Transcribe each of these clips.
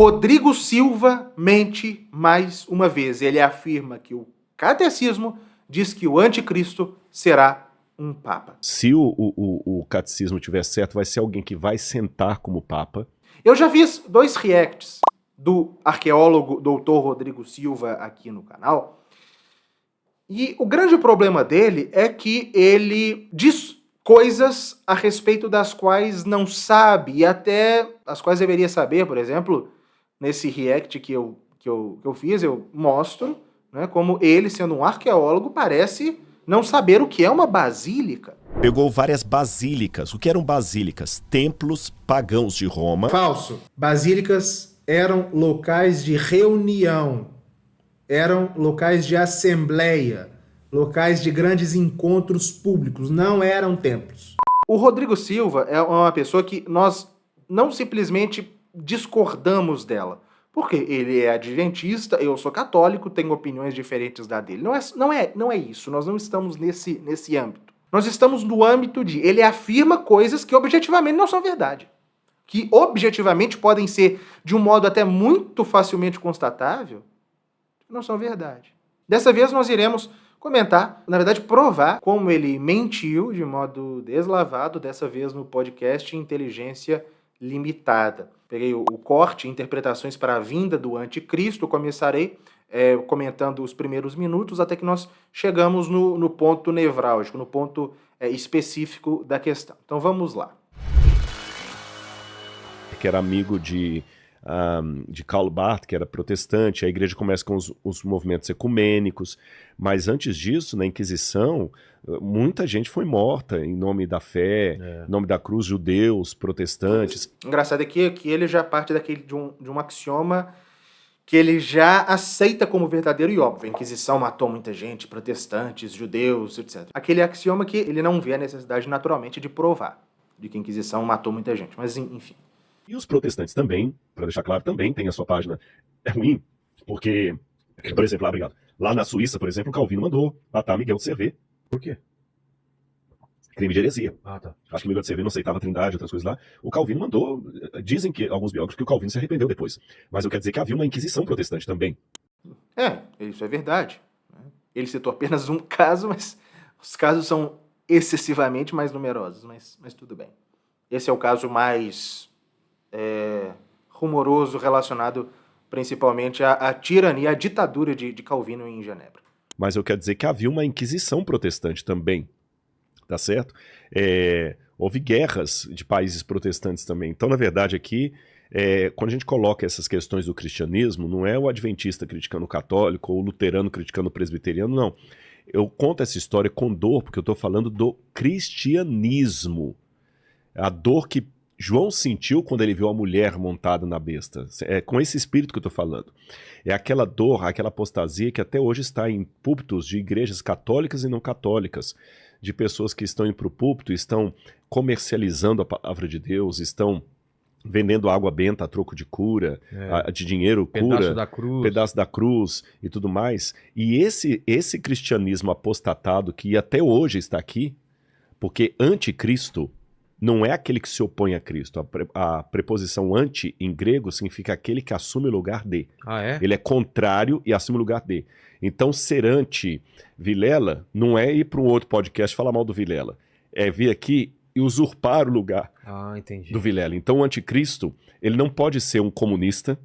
Rodrigo Silva mente mais uma vez. Ele afirma que o catecismo diz que o anticristo será um papa. Se o catecismo tiver certo, vai ser alguém que vai sentar como papa. Eu já fiz 2 reacts do arqueólogo Dr. Rodrigo Silva aqui no canal. E o grande problema dele é que ele diz coisas a respeito das quais não sabe, e até as quais deveria saber. Por exemplo, nesse react que eu fiz, eu mostro, né, como ele, sendo um arqueólogo, parece não saber o que é uma basílica. Pegou várias basílicas. O que eram basílicas? Templos pagãos de Roma. Falso. Basílicas eram locais de reunião, eram locais de assembleia, locais de grandes encontros públicos, não eram templos. O Rodrigo Silva é uma pessoa que nós não simplesmente discordamos dela, porque ele é adventista, eu sou católico, tenho opiniões diferentes da dele. Não é isso, nós não estamos nesse âmbito. Nós estamos no âmbito de ele afirma coisas que objetivamente não são verdade, que objetivamente podem ser, de um modo até muito facilmente constatável, não são verdade. Dessa vez nós iremos comentar, na verdade provar, como ele mentiu de modo deslavado, dessa vez no podcast Inteligência Limitada. Peguei o corte, interpretações para a vinda do anticristo, começarei comentando os primeiros minutos, até que nós chegamos no ponto nevrálgico, no ponto específico da questão. Então vamos lá. Que era amigo de Karl Barth, que era protestante. A igreja começa com os movimentos ecumênicos, mas antes disso, na Inquisição, muita gente foi morta em nome da fé, em nome da cruz, judeus, protestantes. Engraçado é que ele já parte de um axioma que ele já aceita como verdadeiro e óbvio. A Inquisição matou muita gente, protestantes, judeus, etc. Aquele axioma que ele não vê a necessidade naturalmente de provar, de que a Inquisição matou muita gente, mas enfim. E os protestantes também, para deixar claro, também tem a sua página. É ruim, porque, por exemplo, obrigado. Lá na Suíça, por exemplo, o Calvino mandou matar Miguel de Cervé. Por quê? Crime de heresia. Tá. Acho que Miguel de Cervé não aceitava a Trindade, outras coisas lá. O Calvino mandou, dizem que alguns biógrafos que o Calvino se arrependeu depois. Mas eu quero dizer que havia uma Inquisição protestante também. Isso é verdade. Ele citou apenas um caso, mas os casos são excessivamente mais numerosos, mas tudo bem. Esse é o caso mais rumoroso relacionado principalmente à tirania, à ditadura de Calvino em Genebra. Mas eu quero dizer que havia uma Inquisição protestante também, tá certo? Houve guerras de países protestantes também. Então, na verdade, aqui, quando a gente coloca essas questões do cristianismo, não é o adventista criticando o católico ou o luterano criticando o presbiteriano, não. Eu conto essa história com dor, porque eu estou falando do cristianismo. A dor que João sentiu quando ele viu a mulher montada na besta. É com esse espírito que eu estou falando. É aquela dor, aquela apostasia que até hoje está em púlpitos de igrejas católicas e não católicas, de pessoas que estão indo para o púlpito, estão comercializando a palavra de Deus, estão vendendo água benta a troco de cura, de dinheiro, cura, pedaço da cruz e tudo mais. E esse cristianismo apostatado que até hoje está aqui, porque anticristo não é aquele que se opõe a Cristo. A preposição anti, em grego, significa aquele que assume o lugar de. Ele é contrário e assume o lugar de. Então, ser anti-Vilela não é ir para um outro podcast falar mal do Vilela. É vir aqui e usurpar o lugar do Vilela. Então, o anticristo, ele não pode ser um comunista,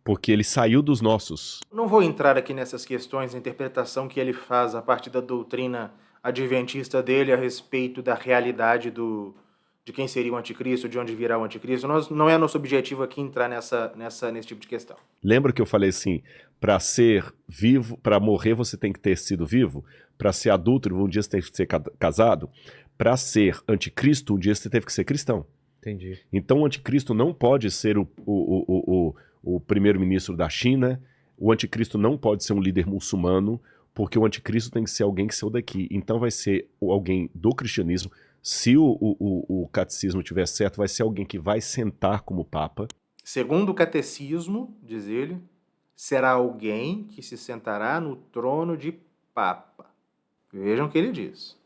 porque ele saiu dos nossos. Não vou entrar aqui nessas questões, a interpretação que ele faz a partir da doutrina adventista dele a respeito da realidade de quem seria o anticristo, de onde virá o anticristo. Não é nosso objetivo aqui entrar nesse tipo de questão. Lembra que eu falei assim, para ser vivo, para morrer você tem que ter sido vivo, para ser adúltero um dia você tem que ser casado, para ser anticristo um dia você teve que ser cristão. Entendi. Então o anticristo não pode ser o primeiro-ministro da China, o anticristo não pode ser um líder muçulmano, porque o anticristo tem que ser alguém que saiu daqui. Então vai ser alguém do cristianismo. Se o catecismo estiver certo, vai ser alguém que vai sentar como papa. Segundo o catecismo, diz ele, será alguém que se sentará no trono de papa. Vejam o que ele diz.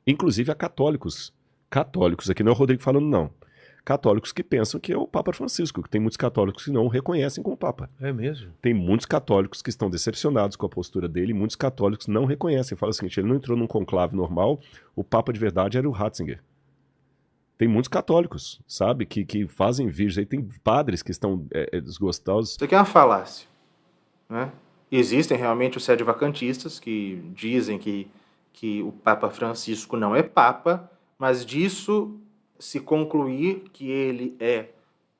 Inclusive a católicos. Católicos, aqui não é o Rodrigo falando, não. católicos que pensam que é o Papa Francisco, que tem muitos católicos que não o reconhecem como Papa. É mesmo? Tem muitos católicos que estão decepcionados com a postura dele, e muitos católicos não reconhecem. Fala o seguinte, ele não entrou num conclave normal, o Papa de verdade era o Ratzinger. Tem muitos católicos, sabe, que fazem vídeos, aí tem padres que estão desgostosos. Isso aqui é uma falácia, né? Existem realmente os sedevacantistas que dizem que o Papa Francisco não é Papa, mas disso se concluir que ele é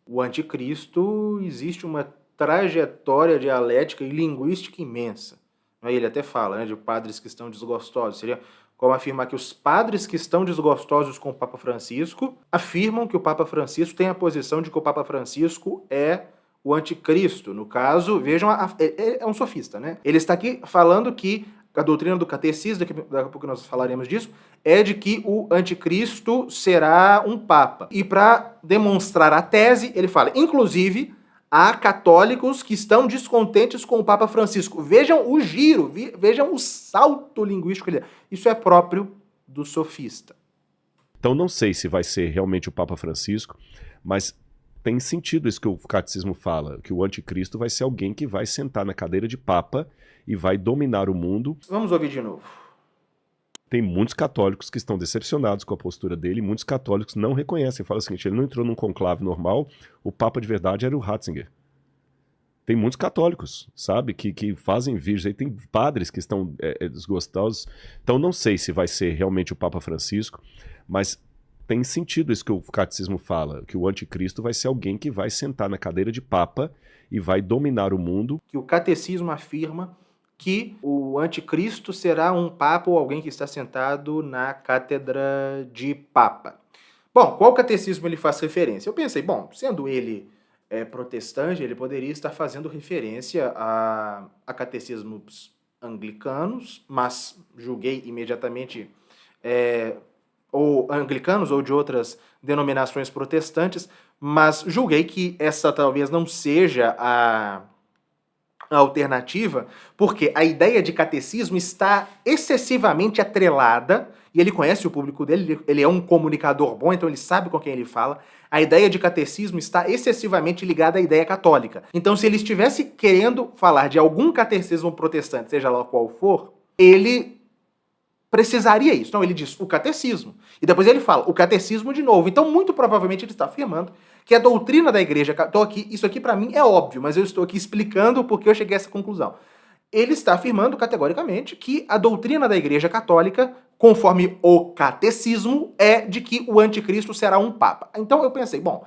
o anticristo, existe uma trajetória dialética e linguística imensa. Ele até fala, né, de padres que estão desgostosos. Seria como afirmar que os padres que estão desgostosos com o Papa Francisco afirmam que o Papa Francisco tem a posição de que o Papa Francisco é o anticristo. No caso, vejam, é um sofista, né? Ele está aqui falando que a doutrina do catecismo, daqui a pouco nós falaremos disso, é de que o anticristo será um papa. E para demonstrar a tese, ele fala, inclusive, há católicos que estão descontentes com o Papa Francisco. Vejam o giro, vejam o salto linguístico. Isso é próprio do sofista. Então não sei se vai ser realmente o Papa Francisco, mas tem sentido isso que o catecismo fala, que o anticristo vai ser alguém que vai sentar na cadeira de papa e vai dominar o mundo. Vamos ouvir de novo. Tem muitos católicos que estão decepcionados com a postura dele, e muitos católicos não reconhecem. Fala o seguinte, ele não entrou num conclave normal, o Papa de verdade era o Ratzinger. Tem muitos católicos, sabe, que fazem vídeos, aí tem padres que estão desgostosos. Então não sei se vai ser realmente o Papa Francisco, mas tem sentido isso que o catecismo fala, que o anticristo vai ser alguém que vai sentar na cadeira de papa e vai dominar o mundo. Que o catecismo afirma que o anticristo será um papa ou alguém que está sentado na cátedra de papa. Bom, qual catecismo ele faz referência? Eu pensei, bom, sendo ele protestante, ele poderia estar fazendo referência a catecismos anglicanos, mas julguei imediatamente ou anglicanos ou de outras denominações protestantes, mas julguei que essa talvez não seja a alternativa, porque a ideia de catecismo está excessivamente atrelada, e ele conhece o público dele, ele é um comunicador bom, então ele sabe com quem ele fala. A ideia de catecismo está excessivamente ligada à ideia católica. Então, se ele estivesse querendo falar de algum catecismo protestante, seja lá qual for, ele precisaria isso. Então, ele diz o catecismo. E depois ele fala o catecismo de novo. Então, muito provavelmente, ele está afirmando que a doutrina da igreja católica, isso aqui para mim é óbvio, mas eu estou aqui explicando porque eu cheguei a essa conclusão. Ele está afirmando categoricamente que a doutrina da igreja católica, conforme o catecismo, é de que o anticristo será um papa. Então eu pensei, bom,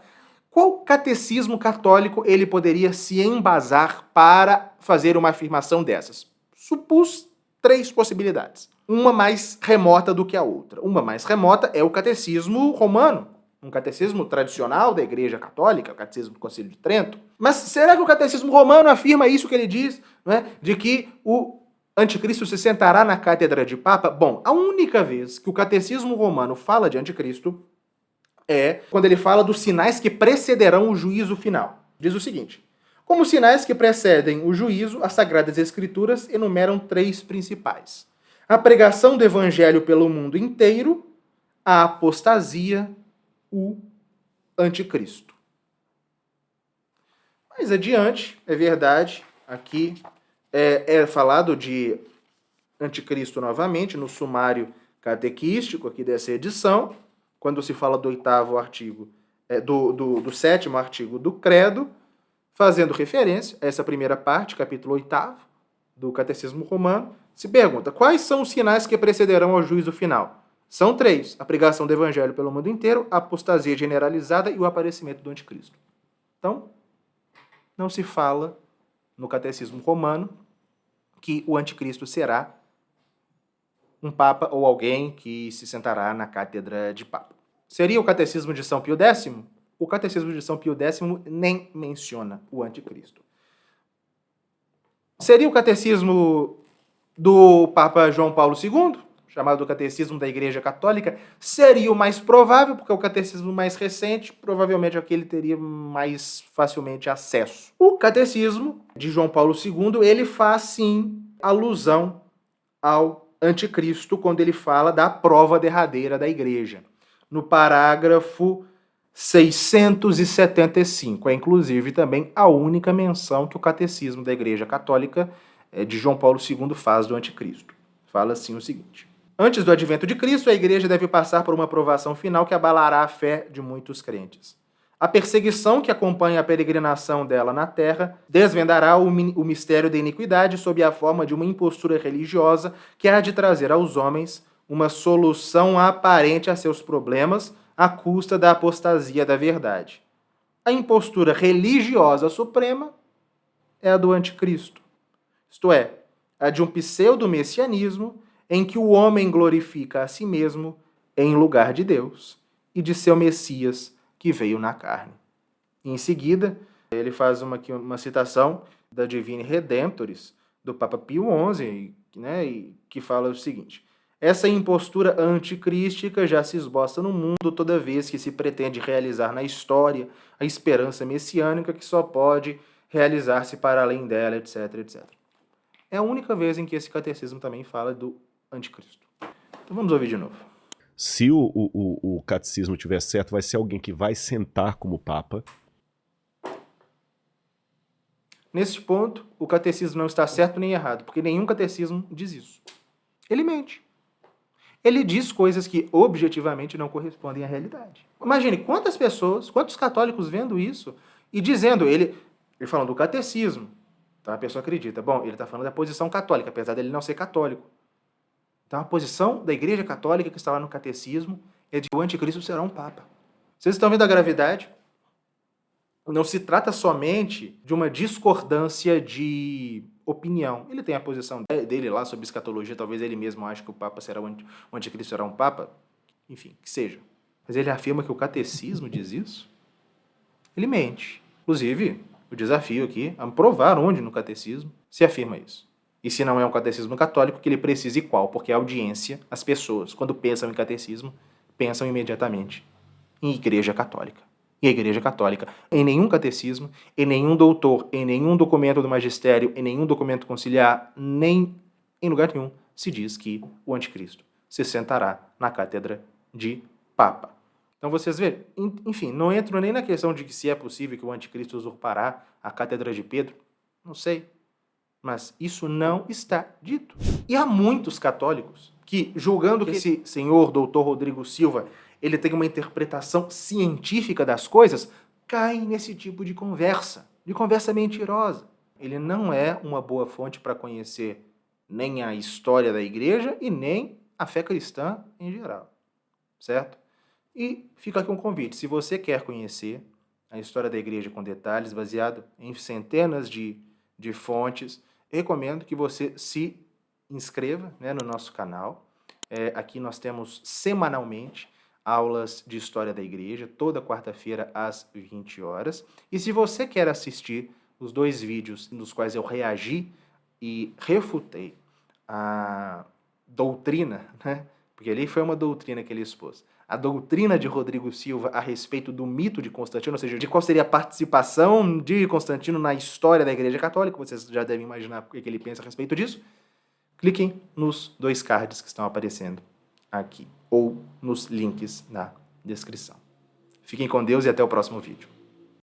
qual catecismo católico ele poderia se embasar para fazer uma afirmação dessas? Supus 3 possibilidades. Uma mais remota do que a outra. Uma mais remota é o catecismo romano, um catecismo tradicional da Igreja Católica, o catecismo do Concílio de Trento. Mas será que o catecismo romano afirma isso que ele diz, né, de que o anticristo se sentará na cátedra de papa? Bom, a única vez que o catecismo romano fala de anticristo é quando ele fala dos sinais que precederão o juízo final. Diz o seguinte: como sinais que precedem o juízo, as Sagradas Escrituras enumeram 3 principais: a pregação do evangelho pelo mundo inteiro, a apostasia, o anticristo. Mais adiante, é verdade, aqui é falado de anticristo novamente no sumário catequístico aqui dessa edição, quando se fala do 8º artigo, do 7º artigo do credo, fazendo referência a essa primeira parte, capítulo 8º do Catecismo Romano, se pergunta, quais são os sinais que precederão ao juízo final? São 3, a pregação do evangelho pelo mundo inteiro, a apostasia generalizada e o aparecimento do anticristo. Então, não se fala no catecismo romano que o anticristo será um papa ou alguém que se sentará na cátedra de papa. Seria o catecismo de São Pio X? O catecismo de São Pio X nem menciona o anticristo. Seria o catecismo do Papa João Paulo II, chamado Catecismo da Igreja Católica? Seria o mais provável, porque é o catecismo mais recente, provavelmente é o que ele teria mais facilmente acesso. O catecismo de João Paulo II, ele faz sim alusão ao anticristo quando ele fala da prova derradeira da igreja. No parágrafo 675. É inclusive também a única menção que o Catecismo da Igreja Católica de João Paulo II faz do Anticristo. Fala assim o seguinte: antes do advento de Cristo, a Igreja deve passar por uma provação final que abalará a fé de muitos crentes. A perseguição que acompanha a peregrinação dela na terra desvendará o mistério da iniquidade sob a forma de uma impostura religiosa que há de trazer aos homens uma solução aparente a seus problemas à custa da apostasia da verdade. A impostura religiosa suprema é a do anticristo, isto é, a de um pseudo-messianismo em que o homem glorifica a si mesmo em lugar de Deus e de seu Messias que veio na carne. Em seguida, ele faz uma citação da Divine Redemptoris, do Papa Pio XI, que fala o seguinte: essa impostura anticrística já se esboça no mundo toda vez que se pretende realizar na história a esperança messiânica que só pode realizar-se para além dela, etc, etc. É a única vez em que esse catecismo também fala do anticristo. Então vamos ouvir de novo. Se o catecismo tiver certo, vai ser alguém que vai sentar como papa. Neste ponto, o catecismo não está certo nem errado, porque nenhum catecismo diz isso. Ele mente. Ele diz coisas que objetivamente não correspondem à realidade. Imagine quantas pessoas, quantos católicos vendo isso e dizendo, ele falando do catecismo, então a pessoa acredita. Bom, ele está falando da posição católica, apesar dele não ser católico. Então a posição da Igreja Católica que está lá no catecismo é de que o anticristo será um papa. Vocês estão vendo a gravidade? Não se trata somente de uma discordância de opinião. Ele tem a posição dele lá sobre escatologia, talvez ele mesmo ache que o papa será o anticristo será um papa, enfim, que seja. Mas ele afirma que o catecismo diz isso? Ele mente. Inclusive, o desafio aqui é provar onde no catecismo se afirma isso. E se não é um catecismo católico, que ele precise qual? Porque a audiência, as pessoas, quando pensam em catecismo, pensam imediatamente em Igreja Católica. E a Igreja Católica, em nenhum catecismo, em nenhum doutor, em nenhum documento do magistério, em nenhum documento conciliar, nem em lugar nenhum, se diz que o anticristo se sentará na cátedra de Papa. Então vocês veem, enfim, não entro nem na questão de que se é possível que o anticristo usurpará a cátedra de Pedro, não sei. Mas isso não está dito. E há muitos católicos que, julgando que esse senhor, doutor Rodrigo Silva, ele tem uma interpretação científica das coisas, caem nesse tipo de conversa mentirosa. Ele não é uma boa fonte para conhecer nem a história da igreja e nem a fé cristã em geral, certo? E fica aqui um convite, se você quer conhecer a história da igreja com detalhes, baseado em centenas de fontes, recomendo que você se inscreva, no nosso canal. Aqui nós temos semanalmente aulas de história da igreja, toda quarta-feira às 20 horas. E se você quer assistir os 2 vídeos nos quais eu reagi e refutei a doutrina, porque ali foi uma doutrina que ele expôs, a doutrina de Rodrigo Silva a respeito do mito de Constantino, ou seja, de qual seria a participação de Constantino na história da Igreja Católica, vocês já devem imaginar o que ele pensa a respeito disso, cliquem nos 2 cards que estão aparecendo aqui, ou nos links na descrição. Fiquem com Deus e até o próximo vídeo.